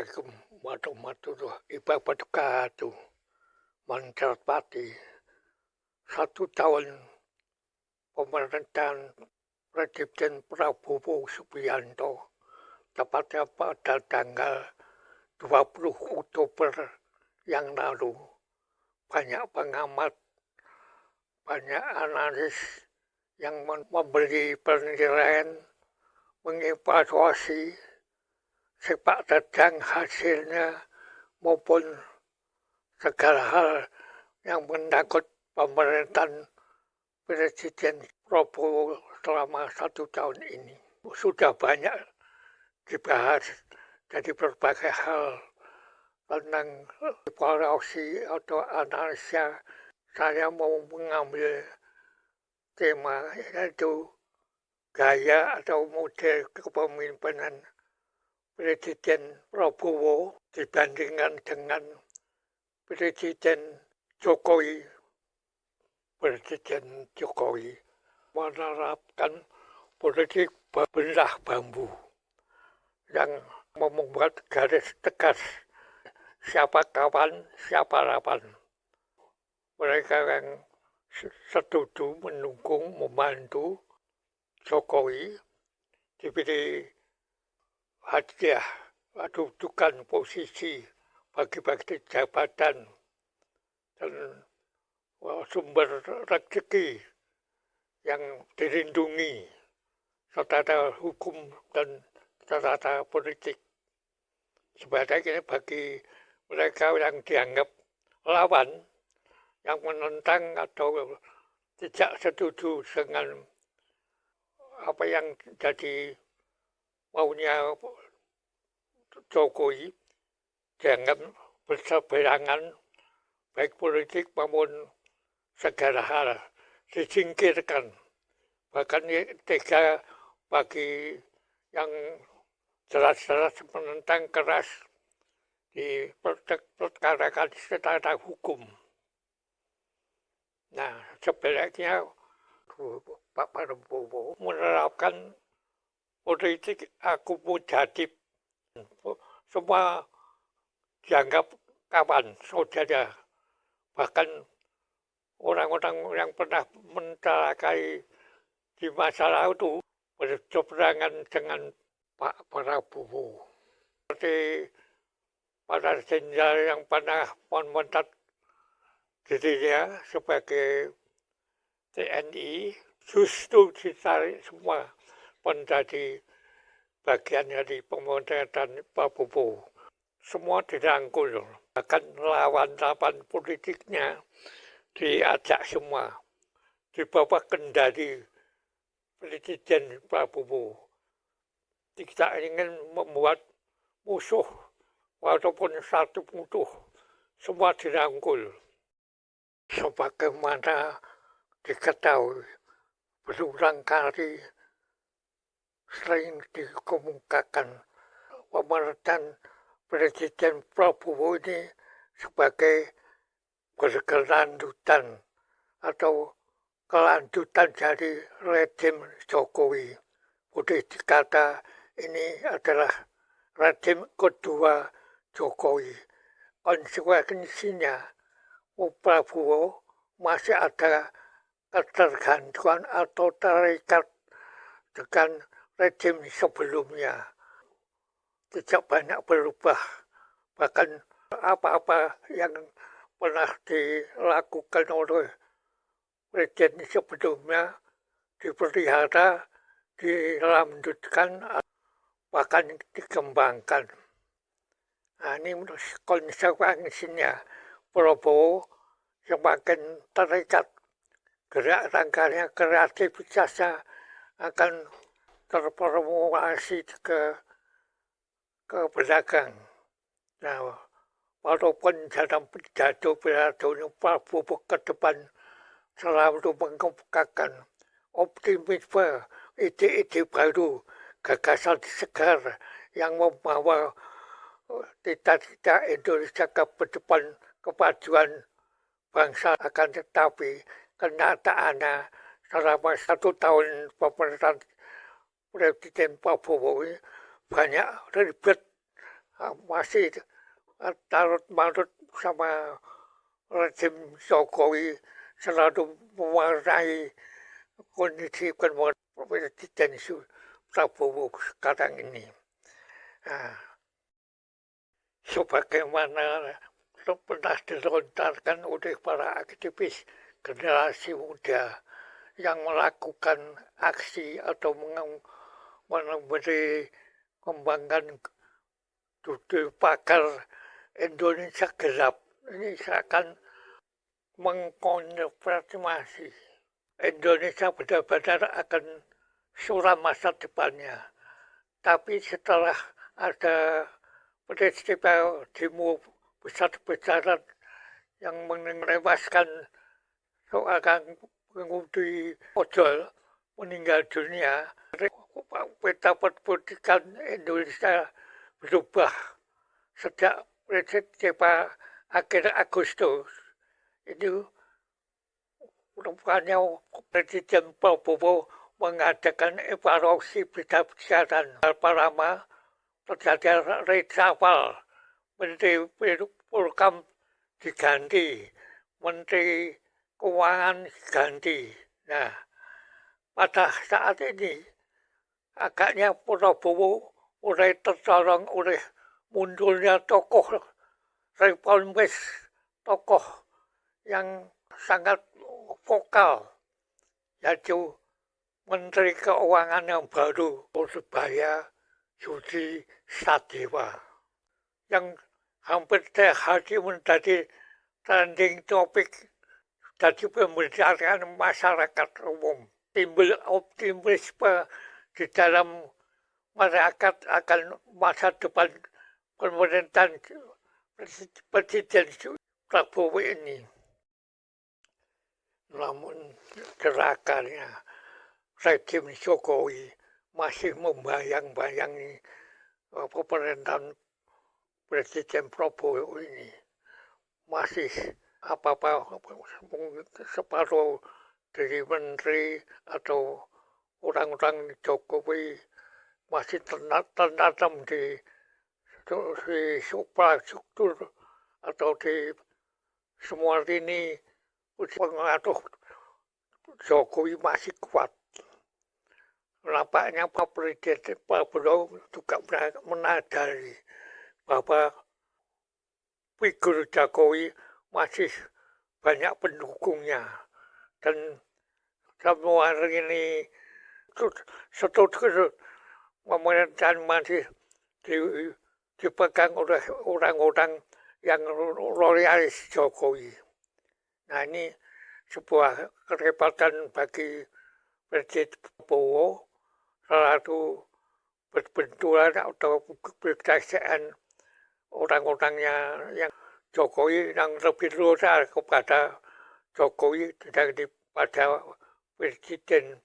Assalamualaikum warahmatullahi wabarakatuh. Mencermati 1 tahun pemerintahan Presiden Prabowo Subianto, tepatnya pada tanggal 20 Oktober yang lalu, banyak pengamat, banyak analis yang memberi penilaian, mengevaluasi sepak terjang hasilnya maupun segala hal yang menyangkut pemerintahan Presiden Prabowo selama 1 tahun ini. Sudah banyak dibahas dari berbagai hal tentang evaluasi atau analisa. Saya mau mengambil tema yaitu gaya atau model kepemimpinan Presiden Prabowo dibandingkan dengan Presiden Jokowi. Presiden Jokowi menerapkan politik belah bambu yang membuat garis tegas siapa kawan, siapa lawan. Mereka yang setuju, mendukung, membantu Jokowi diberi hadiah, dudukan posisi, bagi-bagi jabatan dan sumber rezeki yang dilindungi secara hukum dan secara politik. Sebaliknya bagi mereka yang dianggap lawan, yang menentang atau tidak setuju dengan apa yang jadi maunya Jokowi, dianggap berseberangan baik politik maupun segala hal, disingkirkan. Bahkan tega bagi yang jelas-jelas menentang keras diperkarakan secara hukum. Nah, sebaliknya Pak Prabowo menerapkan politik akomodatif. Semua dianggap kawan, saudara. Bahkan orang-orang yang pernah mencelakai di masa lalu berseberangan dengan Pak Prabowo. Seperti para jenderal yang pernah mementat dirinya sebagai TNI, justru ditarik semua menjadi bagian dari pemerintahan Prabowo. Semua dirangkul, bahkan lawan-lawan politiknya diajak semua di bawah kendali Presiden Prabowo. Tidak ingin membuat musuh walaupun satu musuh, semua dirangkul. Sebagaimana diketahui berulang kali sering dikemukakan pemerintahan Presiden Prabowo ini sebagai berkelanjutan atau kelanjutan dari rezim Jokowi. Boleh dikata ini adalah rezim kedua Jokowi. Konsekuensinya, Prabowo masih ada ketergantungan atau terikat dengan rezim sebelumnya. Tidak banyak berubah, bahkan apa-apa yang pernah dilakukan oleh presiden sebelumnya dipelihara, dilanjutkan, bahkan dikembangkan. Nah, ini konsekuensinya Prabowo semakin terikat, gerak rangkanya, kreativitasnya akan terpromosiasi ke belakang. Nah, walaupun dalam pidato-pidatonya Prabowo ke depan selalu mengemukakan optimisme, ide-ide baru, gagasan segar yang membawa cita-cita Indonesia ke depan, kemajuan bangsa. Akan tetapi kenyataannya selama 1 tahun pemerintahan Presiden Prabowo ini banyak ribet, masih tarut-marut sama rezim Jokowi selalu mewarnai kondisi Presiden Prabowo sekarang ini. Nah, sebagaimana pernah dilontarkan oleh para aktivis generasi muda yang melakukan aksi atau memberi kembangkan duduk pakar Indonesia gelap. Ini seakan mengkonfirmasi Indonesia benar-benar akan suram masa depannya. Tapi setelah ada peristiwa demo besar-besaran yang menewaskan seorang pengemudi ojol meninggal dunia, peta perpolitikan Indonesia berubah sejak peristiwa akhir Agustus. Itu rupanya Presiden Prabowo mengadakan evaluasi besar-besaran. Berapa lama terjadi reshuffle, Menteri Polhukam diganti, Menteri Keuangan diganti. Nah, pada saat ini agaknya Prabowo mulai tercorong oleh munculnya tokoh reformis, tokoh yang sangat vokal, yaitu Menteri Keuangan yang baru, Persebaya Budi Sadewa, yang hampir setiap hari menjadi trending topik dari pemberitaan masyarakat umum. Timbul optimisme di dalam masyarakat akan masa depan pemerintahan Presiden Prabowo ini. Namun gerakannya rezim Jokowi masih membayang-bayangi pemerintahan Presiden Prabowo ini. Masih apa-apa separuh dari menteri atau orang-orang Jokowi masih tertanam di infrastruktur atau di semua lini pengaruh Jokowi masih kuat. Nampaknya Pak Presiden Prabowo juga menadari bahwa figur Jokowi masih banyak pendukungnya dan semua ini setuju pemerintahan masih dipegang oleh orang-orang yang loyalis Jokowi. Nah, ini sebuah kerebatan bagi Presiden Prabowo selalu berbenturan atau berkaitan orang-orangnya yang Jokowi yang lebih loyal kepada Jokowi daripada Presiden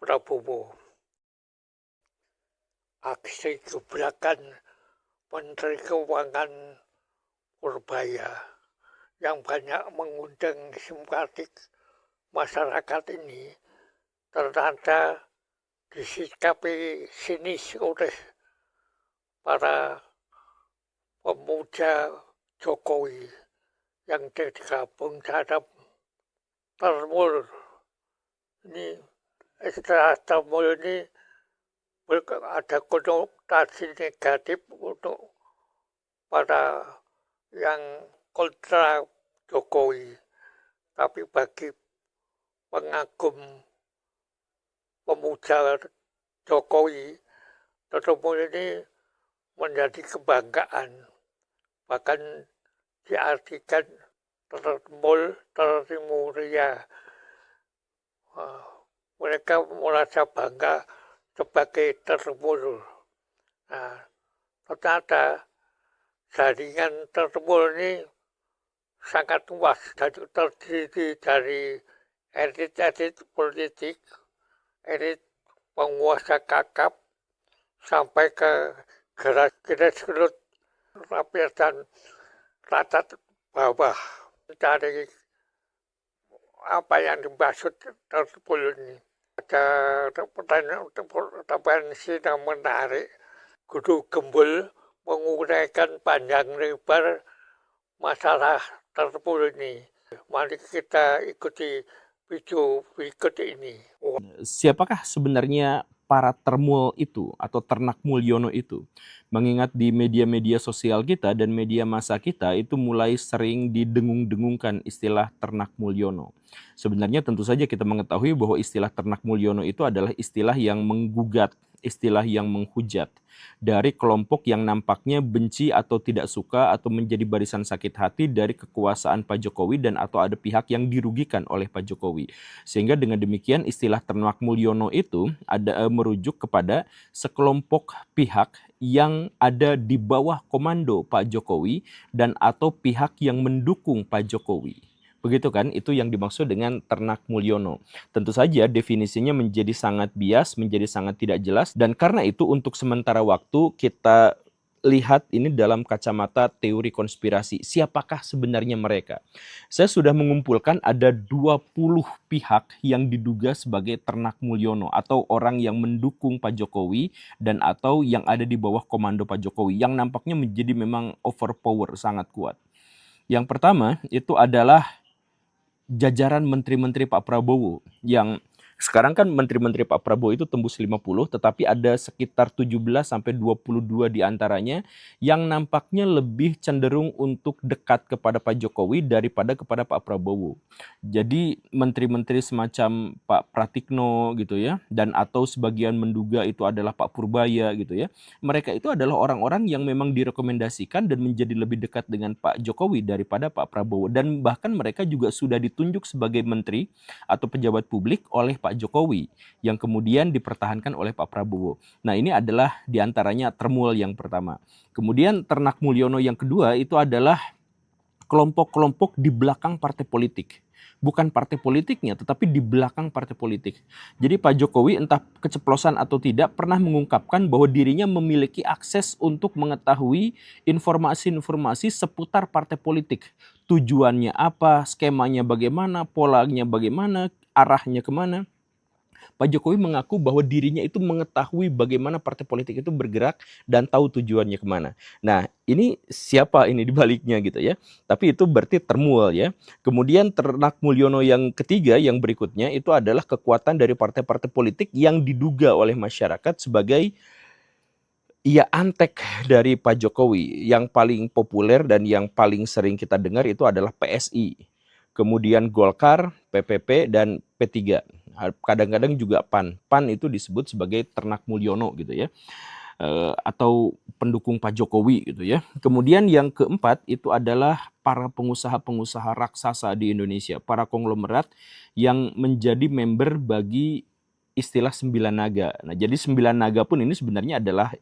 Prabowo. Aksi gebrakan Menteri Keuangan Persebaya yang banyak mengundang simpatik masyarakat ini ternyata disikapi sinis oleh para pemuja Jokowi yang tergabung dalam Termul. Ini istilah Termul ini ada konotasi negatif untuk para yang kontra Jokowi, tapi bagi pengagum pemuja Jokowi, Termul ini menjadi kebanggaan, bahkan diartikan Trimuria. Mereka merasa bangga sebagai Termul. Nah, ternyata jaringan Termul ini sangat luas, terdiri dari elit-elit politik, elit penguasa kakap, sampai ke grassroots lapisan rakyat bawah. Dari apa yang dimaksud Termul ini. Ada pertanyaan yang menarik. Guru Gembul menguraikan panjang lebar masalah terpul ini. Mari kita ikuti video berikut ini. Siapakah sebenarnya para termul itu atau ternak Mulyono itu? Mengingat di media-media sosial kita dan media massa kita itu mulai sering didengung-dengungkan istilah ternak Mulyono. Sebenarnya tentu saja kita mengetahui bahwa istilah ternak Mulyono itu adalah istilah yang menggugat, istilah yang menghujat dari kelompok yang nampaknya benci atau tidak suka atau menjadi barisan sakit hati dari kekuasaan Pak Jokowi dan atau ada pihak yang dirugikan oleh Pak Jokowi. Sehingga dengan demikian istilah ternak Mulyono itu ada merujuk kepada sekelompok pihak yang ada di bawah komando Pak Jokowi dan atau pihak yang mendukung Pak Jokowi. Begitu kan, itu yang dimaksud dengan ternak Mulyono. Tentu saja definisinya menjadi sangat bias, menjadi sangat tidak jelas, dan karena itu untuk sementara waktu kita lihat ini dalam kacamata teori konspirasi. Siapakah sebenarnya mereka? Saya sudah mengumpulkan ada 20 pihak yang diduga sebagai ternak Mulyono atau orang yang mendukung Pak Jokowi dan atau yang ada di bawah komando Pak Jokowi yang nampaknya menjadi memang overpower sangat kuat. Yang pertama itu adalah jajaran menteri-menteri Pak Prabowo yang sekarang kan menteri-menteri Pak Prabowo itu tembus 50, tetapi ada sekitar 17 sampai 22 diantaranya yang nampaknya lebih cenderung untuk dekat kepada Pak Jokowi daripada kepada Pak Prabowo. Jadi menteri-menteri semacam Pak Pratikno gitu ya, dan atau sebagian menduga itu adalah Pak Purbaya gitu ya. Mereka itu adalah orang-orang yang memang direkomendasikan dan menjadi lebih dekat dengan Pak Jokowi daripada Pak Prabowo. Dan bahkan mereka juga sudah ditunjuk sebagai menteri atau pejabat publik oleh Pak Jokowi yang kemudian dipertahankan oleh Pak Prabowo. Nah, ini adalah diantaranya termul yang pertama. Kemudian ternak Mulyono yang kedua itu adalah kelompok-kelompok di belakang partai politik. Bukan partai politiknya, tetapi di belakang partai politik. Jadi Pak Jokowi entah keceplosan atau tidak pernah mengungkapkan bahwa dirinya memiliki akses untuk mengetahui informasi-informasi seputar partai politik. Tujuannya apa, skemanya bagaimana, polanya bagaimana, arahnya kemana. Pak Jokowi mengaku bahwa dirinya itu mengetahui bagaimana partai politik itu bergerak dan tahu tujuannya kemana. Nah, ini siapa ini dibaliknya gitu ya. Tapi itu berarti termul ya. Kemudian ternak Mulyono yang ketiga, yang berikutnya itu adalah kekuatan dari partai-partai politik yang diduga oleh masyarakat sebagai antek dari Pak Jokowi. Yang paling populer dan yang paling sering kita dengar itu adalah PSI. Kemudian Golkar, PPP, dan P3. Kadang-kadang juga PAN. PAN itu disebut sebagai ternak Mulyono gitu ya. Atau pendukung Pak Jokowi gitu ya. Kemudian yang keempat itu adalah para pengusaha-pengusaha raksasa di Indonesia. Para konglomerat yang menjadi member bagi istilah Sembilan Naga. Nah, jadi Sembilan Naga pun ini sebenarnya adalah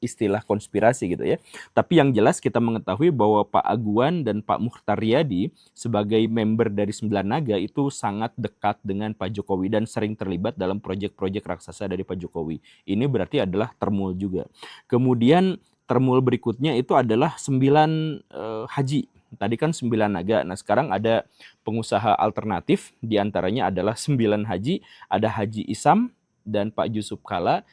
istilah konspirasi gitu ya. Tapi yang jelas kita mengetahui bahwa Pak Aguan dan Pak Muchtar Riyadi sebagai member dari Sembilan Naga itu sangat dekat dengan Pak Jokowi dan sering terlibat dalam proyek-proyek raksasa dari Pak Jokowi. Ini berarti adalah termul juga. Kemudian termul berikutnya itu adalah 9 haji. Tadi kan 9 naga. Nah, sekarang ada pengusaha alternatif, diantaranya adalah 9 haji. Ada Haji Isam dan Pak Yusuf Kala.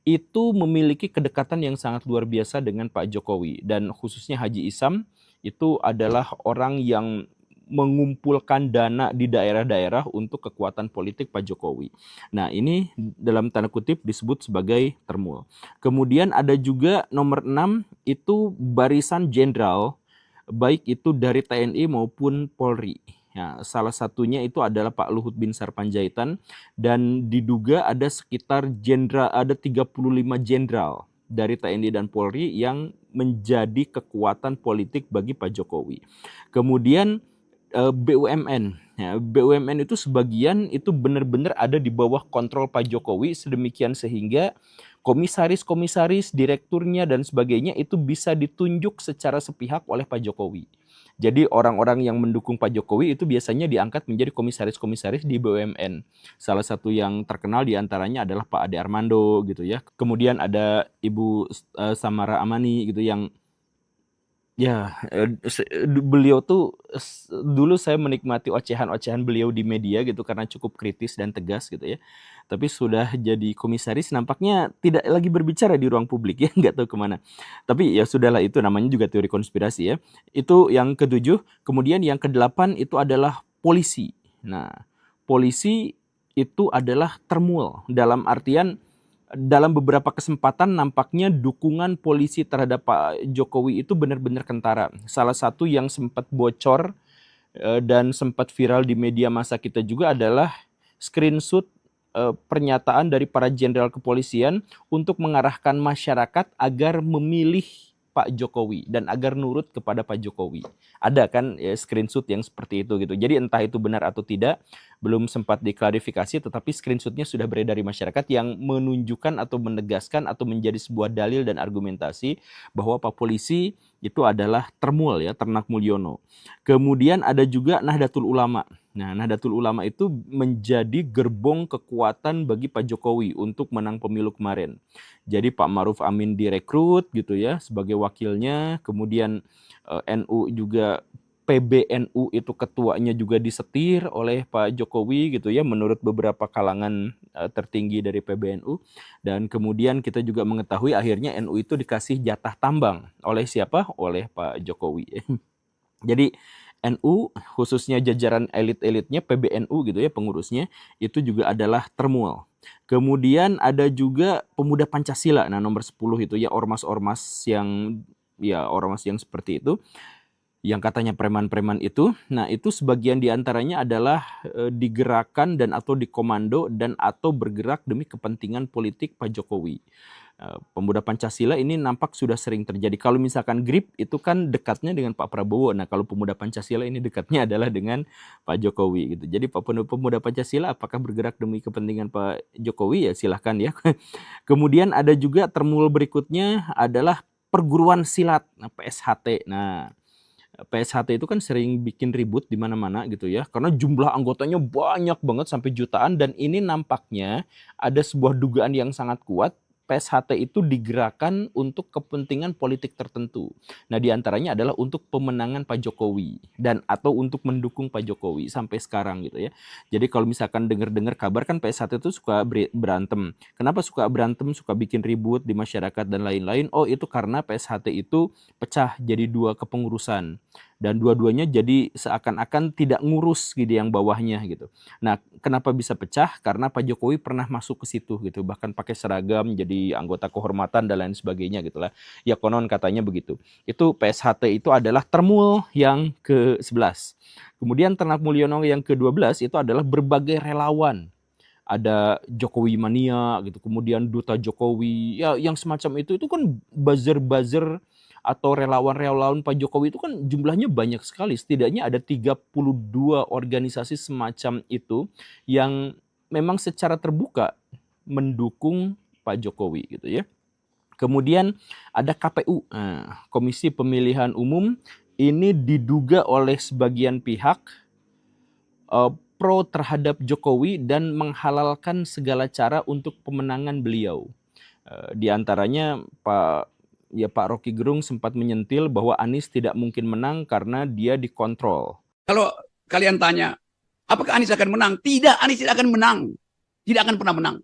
Itu memiliki kedekatan yang sangat luar biasa dengan Pak Jokowi. Dan khususnya Haji Isam itu adalah orang yang mengumpulkan dana di daerah-daerah untuk kekuatan politik Pak Jokowi. Nah, ini dalam tanda kutip disebut sebagai termul. Kemudian ada juga nomor 6 itu barisan jenderal, baik itu dari TNI maupun Polri. Ya, salah satunya itu adalah Pak Luhut bin Sarpanjaitan dan diduga ada sekitar ada 35 jenderal dari TNI dan Polri yang menjadi kekuatan politik bagi Pak Jokowi. Kemudian BUMN. Ya, BUMN itu sebagian itu benar-benar ada di bawah kontrol Pak Jokowi sedemikian sehingga komisaris-komisaris, direkturnya dan sebagainya itu bisa ditunjuk secara sepihak oleh Pak Jokowi. Jadi orang-orang yang mendukung Pak Jokowi itu biasanya diangkat menjadi komisaris-komisaris di BUMN. Salah satu yang terkenal diantaranya adalah Pak Ade Armando gitu ya. Kemudian ada Ibu Samara Amani gitu yang Ya, beliau tuh dulu saya menikmati ocehan-ocehan beliau di media gitu karena cukup kritis dan tegas gitu ya. Tapi sudah jadi komisaris nampaknya tidak lagi berbicara di ruang publik ya, nggak tahu kemana. Tapi ya sudahlah itu namanya juga teori konspirasi ya. Itu yang ketujuh. Kemudian yang kedelapan itu adalah polisi. Nah, polisi itu adalah termual dalam artian dalam beberapa kesempatan nampaknya dukungan polisi terhadap Pak Jokowi itu benar-benar kentara. Salah satu yang sempat bocor dan sempat viral di media massa kita juga adalah screenshot pernyataan dari para jenderal kepolisian untuk mengarahkan masyarakat agar memilih Pak Jokowi dan agar nurut kepada Pak Jokowi. Ada kan ya, screenshot yang seperti itu gitu. Jadi entah itu benar atau tidak, belum sempat diklarifikasi, tetapi screenshotnya sudah beredar di masyarakat yang menunjukkan atau menegaskan atau menjadi sebuah dalil dan argumentasi bahwa Pak Polisi itu adalah termul ya, Ternak Mulyono. Kemudian ada juga Nahdlatul Ulama. Nah, Nahdlatul Ulama itu menjadi gerbong kekuatan bagi Pak Jokowi untuk menang pemilu kemarin. Jadi Pak Maruf Amin direkrut gitu ya sebagai wakilnya, kemudian NU juga PBNU itu ketuanya juga disetir oleh Pak Jokowi gitu ya menurut beberapa kalangan tertinggi dari PBNU, dan kemudian kita juga mengetahui akhirnya NU itu dikasih jatah tambang oleh siapa? Oleh Pak Jokowi. Jadi NU khususnya jajaran elit-elitnya PBNU gitu ya pengurusnya itu juga adalah termual. Kemudian ada juga Pemuda Pancasila. Nah, nomor 10 itu ya ormas-ormas yang seperti itu yang katanya preman-preman itu. Nah, itu sebagian diantaranya adalah digerakkan dan atau dikomando dan atau bergerak demi kepentingan politik Pak Jokowi. Pemuda Pancasila ini nampak sudah sering terjadi. Kalau misalkan GRIP itu kan dekatnya dengan Pak Prabowo. Nah, kalau Pemuda Pancasila ini dekatnya adalah dengan Pak Jokowi gitu. Jadi Pemuda Pancasila apakah bergerak demi kepentingan Pak Jokowi? Ya silahkan ya. Kemudian ada juga termul berikutnya adalah perguruan silat, PSHT. Nah, PSHT itu kan sering bikin ribut di mana-mana gitu ya, karena jumlah anggotanya banyak banget sampai jutaan, dan ini nampaknya ada sebuah dugaan yang sangat kuat PSHT itu digerakkan untuk kepentingan politik tertentu. Nah, diantaranya adalah untuk pemenangan Pak Jokowi dan atau untuk mendukung Pak Jokowi sampai sekarang gitu ya. Jadi kalau misalkan dengar-dengar kabar kan PSHT itu suka berantem. Kenapa suka berantem, suka bikin ribut di masyarakat dan lain-lain? Oh, itu karena PSHT itu pecah jadi dua kepengurusan. Dan dua-duanya jadi seakan-akan tidak ngurus gitu yang bawahnya gitu. Nah, kenapa bisa pecah? Karena Pak Jokowi pernah masuk ke situ gitu, bahkan pakai seragam jadi anggota kehormatan dan lain sebagainya gitulah. Ya konon katanya begitu. Itu PSHT itu adalah termul yang ke-11. Kemudian Ternak Mulyono yang ke-12 itu adalah berbagai relawan. Ada Jokowi mania gitu, kemudian duta Jokowi, ya yang semacam itu kan buzzer-buzzer atau relawan-relawan Pak Jokowi itu kan jumlahnya banyak sekali. Setidaknya ada 32 organisasi semacam itu yang memang secara terbuka mendukung Pak Jokowi gitu ya. Kemudian ada KPU, Komisi Pemilihan Umum, ini diduga oleh sebagian pihak pro terhadap Jokowi dan menghalalkan segala cara untuk pemenangan beliau. Di antaranya Pak Rocky Gerung sempat menyentil bahwa Anies tidak mungkin menang karena dia dikontrol. Kalau kalian tanya, apakah Anies akan menang? Tidak, Anies tidak akan menang. Tidak akan pernah menang.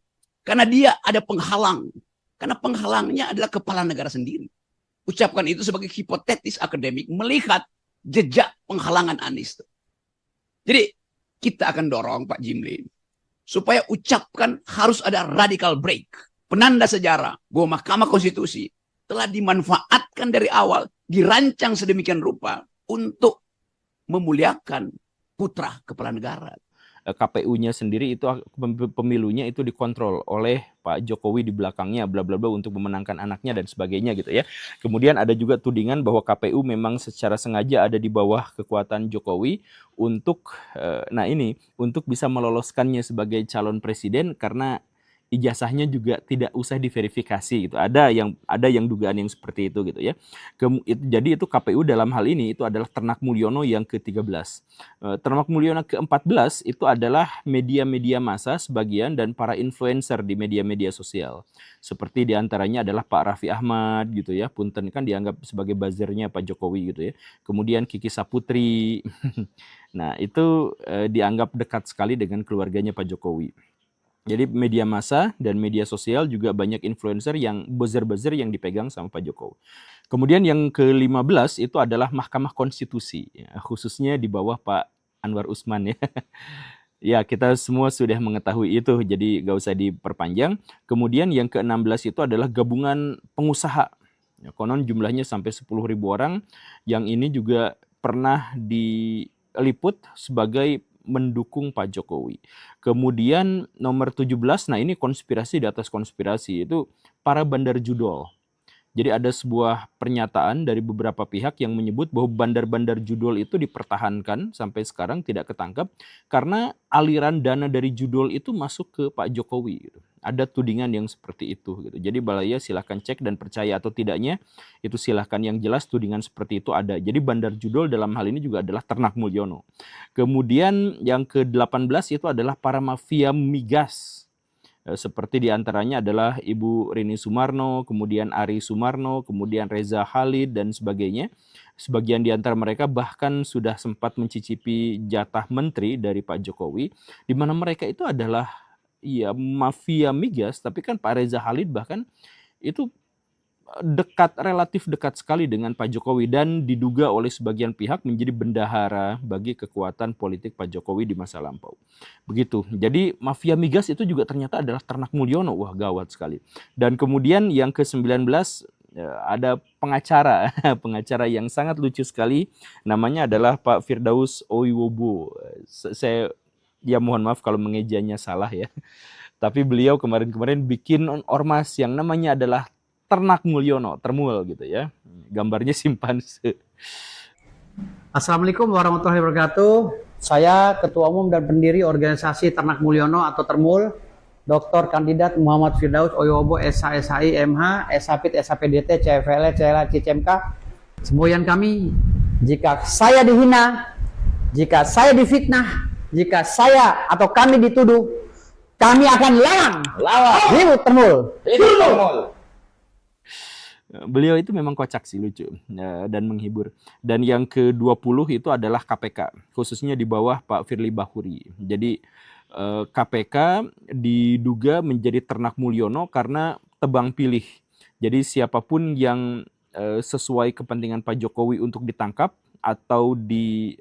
Karena dia ada penghalang. Karena penghalangnya adalah kepala negara sendiri. Ucapkan itu sebagai hipotetis akademik melihat jejak penghalangan Anies. Jadi kita akan dorong Pak Jimli supaya ucapkan harus ada radical break. Penanda sejarah bahwa Mahkamah Konstitusi telah dimanfaatkan dari awal, dirancang sedemikian rupa untuk memuliakan putra kepala negara. KPU-nya sendiri itu pemilunya itu dikontrol oleh Pak Jokowi di belakangnya bla bla bla untuk memenangkan anaknya dan sebagainya gitu ya. Kemudian ada juga tudingan bahwa KPU memang secara sengaja ada di bawah kekuatan Jokowi untuk untuk bisa meloloskannya sebagai calon presiden, karena ijazahnya juga tidak usah diverifikasi gitu. Ada yang dugaan yang seperti itu gitu ya. Jadi itu KPU dalam hal ini itu adalah Ternak Mulyono yang ke-13. Ternak Mulyono ke-14 itu adalah media-media massa sebagian dan para influencer di media-media sosial. Seperti diantaranya adalah Pak Raffi Ahmad gitu ya. Punten kan dianggap sebagai buzzernya Pak Jokowi gitu ya. Kemudian Kiki Saputri. Nah, itu dianggap dekat sekali dengan keluarganya Pak Jokowi. Jadi media massa dan media sosial juga banyak influencer yang buzzer-buzzer yang dipegang sama Pak Jokowi. Kemudian yang ke-15 itu adalah Mahkamah Konstitusi, ya, khususnya di bawah Pak Anwar Usman ya. Ya, kita semua sudah mengetahui itu, jadi nggak usah diperpanjang. Kemudian yang ke-16 itu adalah gabungan pengusaha. Ya, konon jumlahnya sampai 10.000 orang, yang ini juga pernah diliput sebagai mendukung Pak Jokowi. Kemudian nomor 17, nah ini konspirasi di atas konspirasi, itu para bandar judol. Jadi ada sebuah pernyataan dari beberapa pihak yang menyebut bahwa bandar-bandar judol itu dipertahankan sampai sekarang tidak ketangkap karena aliran dana dari judol itu masuk ke Pak Jokowi. Gitu. Ada tudingan yang seperti itu. Gitu. Jadi Balaya silahkan cek dan percaya atau tidaknya, itu silahkan, yang jelas tudingan seperti itu ada. Jadi bandar judol dalam hal ini juga adalah Ternak Mulyono. Kemudian yang ke-18 itu adalah para mafia migas. Seperti diantaranya adalah Ibu Rini Sumarno, kemudian Ari Sumarno, kemudian Reza Khalid, dan sebagainya. Sebagian di antara mereka bahkan sudah sempat mencicipi jatah menteri dari Pak Jokowi, di mana mereka itu adalah ya mafia migas, tapi kan Pak Reza Khalid bahkan itu relatif dekat sekali dengan Pak Jokowi dan diduga oleh sebagian pihak menjadi bendahara bagi kekuatan politik Pak Jokowi di masa lampau. Begitu. Jadi mafia migas itu juga ternyata adalah Ternak Mulyono. Wah, gawat sekali. Dan kemudian yang ke-19 ada pengacara, pengacara yang sangat lucu sekali. Namanya adalah Pak Firdaus Oiwobo. Saya ya mohon maaf kalau mengejanya salah ya. Tapi beliau kemarin-kemarin bikin ormas yang namanya adalah Ternak Mulyono, Termul gitu ya. Gambarnya simpanse. Assalamualaikum warahmatullahi wabarakatuh. Saya Ketua Umum dan Pendiri Organisasi Ternak Mulyono atau Termul, Dr. Kandidat Muhammad Firdaus Oiwobo, SHSHI, MH, SHPIT, SHPDT, CFL, CLA, CCMK. Semboyan kami, jika saya dihina, jika saya difitnah, jika saya atau kami dituduh, kami akan lawan. Hidup Termul. Hidup Termul. Beliau itu memang kocak sih, lucu dan menghibur. Dan yang ke-20 itu adalah KPK, khususnya di bawah Pak Firly Bahuri. Jadi KPK diduga menjadi Ternak Mulyono karena tebang pilih. Jadi siapapun yang sesuai kepentingan Pak Jokowi untuk ditangkap atau di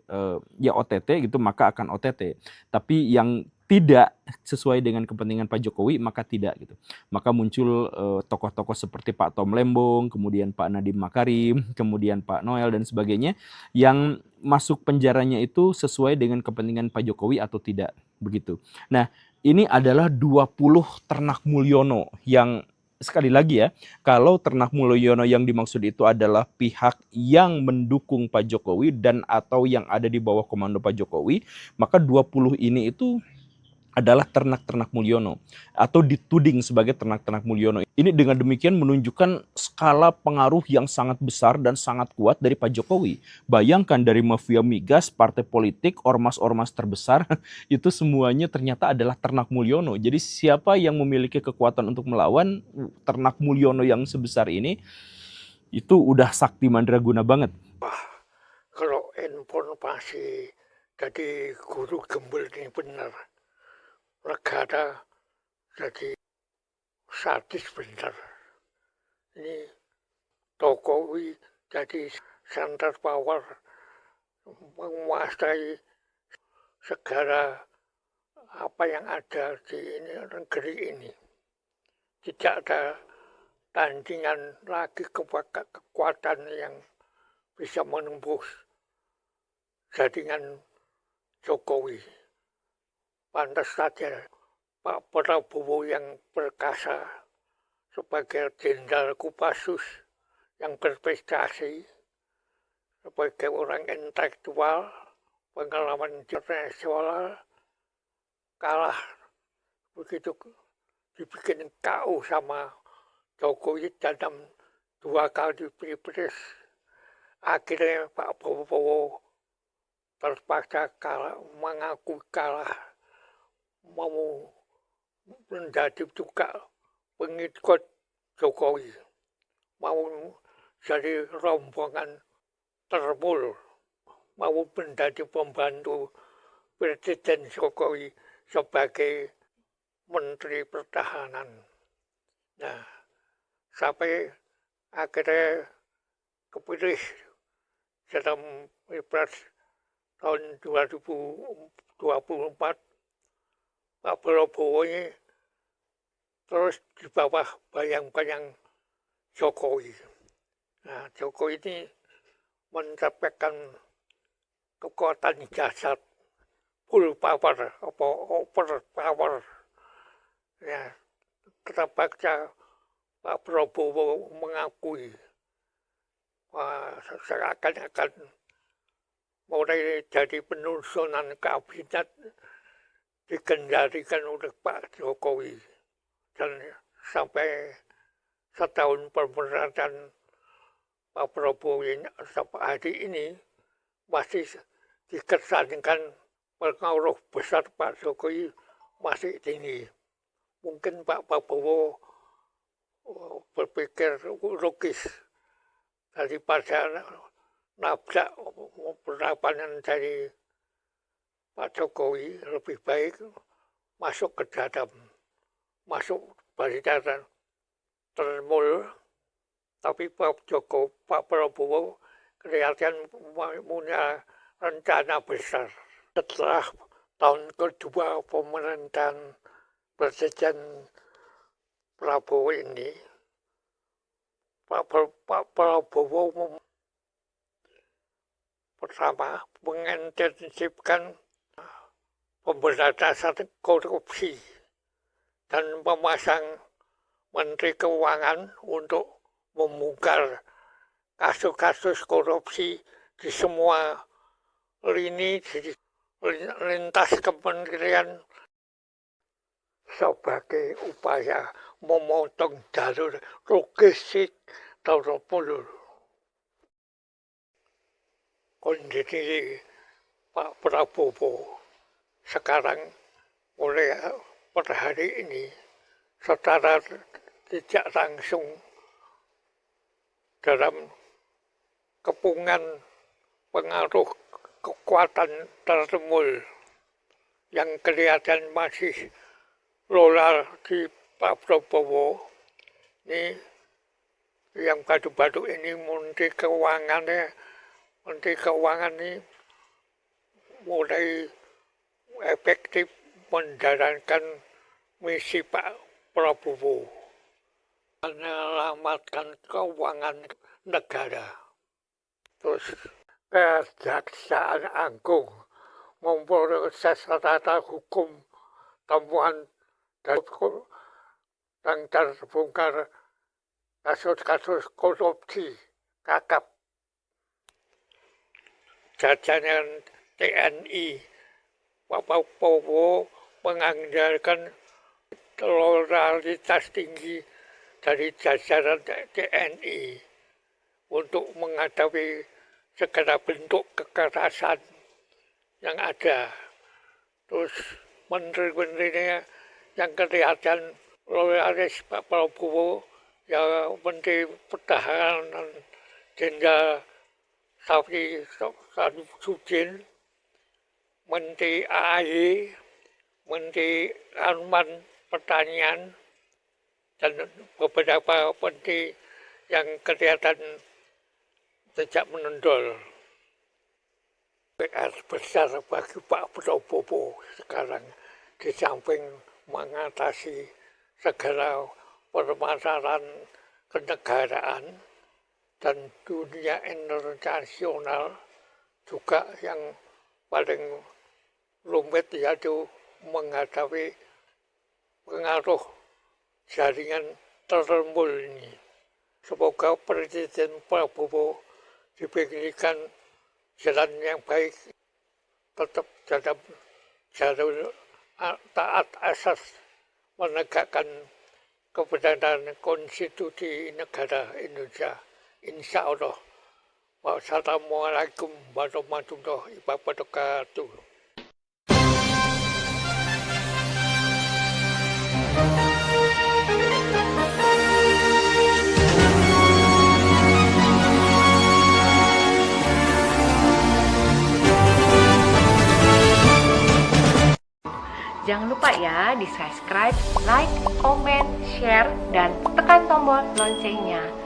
ya OTT gitu, maka akan OTT. Tapi yang tidak sesuai dengan kepentingan Pak Jokowi maka tidak gitu. Maka muncul tokoh-tokoh seperti Pak Tom Lembong, kemudian Pak Nadiem Makarim, kemudian Pak Noel dan sebagainya yang masuk penjaranya itu sesuai dengan kepentingan Pak Jokowi atau tidak begitu. Nah, ini adalah 20 Ternak Mulyono yang sekali lagi ya, kalau Ternak Mulyono yang dimaksud itu adalah pihak yang mendukung Pak Jokowi dan atau yang ada di bawah komando Pak Jokowi, maka 20 ini itu adalah ternak-ternak Mulyono atau dituding sebagai ternak-ternak Mulyono. Ini dengan demikian menunjukkan skala pengaruh yang sangat besar dan sangat kuat dari Pak Jokowi. Bayangkan dari mafia migas, partai politik, ormas-ormas terbesar, itu semuanya ternyata adalah ternak Mulyono. Jadi siapa yang memiliki kekuatan untuk melawan ternak Mulyono yang sebesar ini, itu udah sakti mandraguna banget. Kalau informasi jadi guru gembel ini benar. Negara jadi sadis benar. Ini Jokowi jadi center power, menguasai segala apa yang ada di negeri ini. Tidak ada tandingan lagi kekuatan yang bisa menembus jaringan Jokowi. Pantas saja Pak Prabowo yang perkasa sebagai Jenderal Kopassus yang berprestasi, sebagai orang intelektual, pengalaman internasional, kalah begitu dibikin KO sama Jokowi dalam 2 kali pilpres. Akhirnya Pak Prabowo terpaksa kalah, mengaku kalah, mau menjadi juga pengikut Jokowi, mau jadi rombongan termul, mau menjadi pembantu Presiden Jokowi sebagai Menteri Pertahanan. Nah, sampai akhirnya kepilih dalam Pilpres tahun 2024, Pak Prabowo ini terus di bawah bayang-bayang Jokowi. Nah, Jokowi ini mendapatkan kekuatan jasad, full power, over power. Ya, terpaksa Pak Prabowo mengakui seakan-akan mulai jadi penyusunan kabinet dikendalikan oleh Pak Jokowi. Dan sampai setahun pemerintahan Pak Prabowo ini, sampai hari ini masih dikesankan pengaruh besar Pak Jokowi masih tinggi. Mungkin Pak Prabowo berpikir logis daripada nabrak penerapan dari Pak Jokowi, lebih baik masuk ke dalam, masuk barisan termul. Tapi Pak Prabowo kelihatan punya rencana besar. Setelah tahun kedua pemerintahan Presiden Prabowo ini, Pak Prabowo pertama mengintensifkan pemberantasan korupsi dan memasang Menteri Keuangan untuk membongkar kasus-kasus korupsi di semua lini di lintas kementerian sebagai upaya memotong jalur logistik terpulur. Kondisi Pak Prabowo sekarang mulai per hari ini secara tidak langsung dalam kepungan pengaruh kekuatan termul yang kelihatan masih lolar di Pak Prabowo. Ini yang baru-baru ini Menteri Keuangan ini mulai efektif menjalankan misi Pak Prabowo, menyelamatkan keuangan negara. Terus Kejaksaan Agung memproses tata hukum temuan dan terbongkar kasus-kasus korupsi kakap jajaran TNI. Pak Prabowo menganggarkan loyalitas tinggi dari jajaran TNI untuk menghadapi segala bentuk kekerasan yang ada. Terus menteri-menterinya yang kelihatan loyalis Pak Prabowo, ya Menteri Pertahanan Jenderal Shamsuddin, Menteri AAY, Menteri Pertanian, dan beberapa menteri yang kelihatan tidak menonjol. PR besar bagi Pak Prabowo sekarang, di samping mengatasi segala permasalahan kenegaraan dan dunia internasional, juga yang paling rumit yaitu menghadapi pengaruh jaringan termul ini. Semoga Presiden Prabowo diberikan jalan yang baik, tetap dalam jalur taat asas menegakkan kebenaran konstitusi negara Indonesia. Insya Allah. Wassalamualaikum warahmatullahi wabarakatuh. Jangan lupa ya di subscribe, like, comment, share, dan tekan tombol loncengnya.